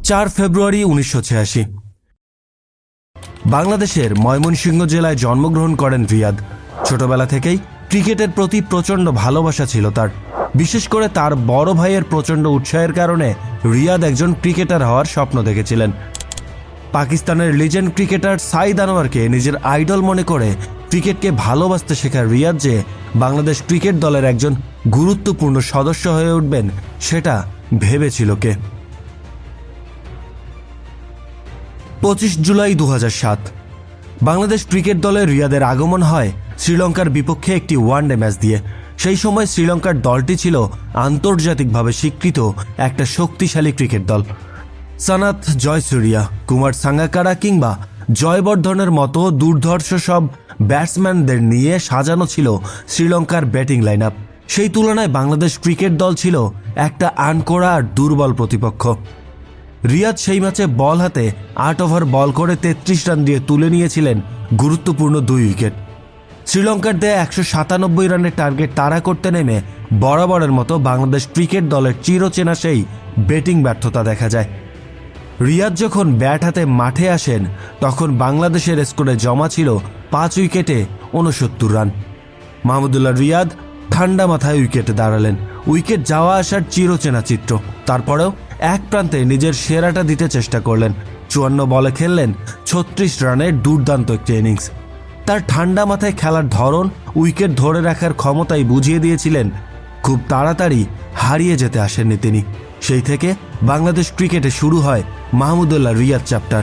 4 ফেব্রুয়ারি 1986 বাংলাদেশের ময়মনসিংহ জেলায় জন্মগ্রহণ করেন রিয়াদ। ছোটবেলা থেকেই ক্রিকেটের প্রতি প্রচণ্ড ভালোবাসা ছিল তার। বিশেষ করে তার বড় ভাইয়ের প্রচণ্ড উৎসাহের কারণে রিয়াদ একজন ক্রিকেটার হওয়ার স্বপ্ন দেখেছিলেন। পাকিস্তানের লিজেন্ড ক্রিকেটার সাইদ আনোয়ারকে নিজের আইডল মনে করে ক্রিকেটকে ভালোবাসতে শেখা রিয়াদ যে বাংলাদেশ ক্রিকেট দলের একজন গুরুত্বপূর্ণ সদস্য হয়ে উঠবেন সেটা ভেবেছিল কে? 25 জুলাই 2007 বাংলাদেশ ক্রিকেট দলে রিয়াদের আগমন হয় শ্রীলঙ্কার বিপক্ষে একটি ওয়ানডে ম্যাচ দিয়ে। সেই সময় শ্রীলঙ্কার দলটি ছিল আন্তর্জাতিকভাবে স্বীকৃত একটা শক্তিশালী ক্রিকেট দল। সানাত জয়সূরিয়া, কুমার সাঙ্গাকারা কিংবা জয়বর্ধনের মতো দুর্ধর্ষ সব ব্যাটসম্যানদের নিয়ে সাজানো ছিল শ্রীলঙ্কার ব্যাটিং লাইন আপ। সেই তুলনায় বাংলাদেশ ক্রিকেট দল ছিল একটা আনকোড়া আর দুর্বল প্রতিপক্ষ। রিয়াদ সেই ম্যাচে বল হাতে 8 ওভার বল করে 33 রান দিয়ে তুলে নিয়েছিলেন গুরুত্বপূর্ণ 2 উইকেট। শ্রীলঙ্কার দেয়া 197 রানের টার্গেট তাড়া করতে নেমে বরাবরের মতো বাংলাদেশ ক্রিকেট দলের চিরচেনা সেই ব্যাটিং ব্যর্থতা দেখা যায়। রিয়াদ যখন ব্যাট হাতে মাঠে আসেন তখন বাংলাদেশের স্কোরে জমা ছিল 5 উইকেটে 69 রান। মাহমুদুল্লাহ রিয়াদ ঠান্ডা মাথায় উইকেটে দাঁড়ালেন। উইকেট যাওয়া আসার চিরচেনা চিত্র। তারপরেও এক প্রান্তে নিজের সেরাটা দিতে চেষ্টা করলেন। 54 বলে খেললেন 36 রানের দুর্দান্ত একটি ইনিংস। তার ঠান্ডা মাথায় খেলার ধরন, উইকেট ধরে রাখার ক্ষমতাই বুঝিয়ে দিয়েছিলেন খুব তাড়াতাড়ি হারিয়ে যেতে আসেননি তিনি। সেই থেকে বাংলাদেশ ক্রিকেটে শুরু হয় মাহমুদুল্লাহ রিয়াদ চ্যাপ্টার।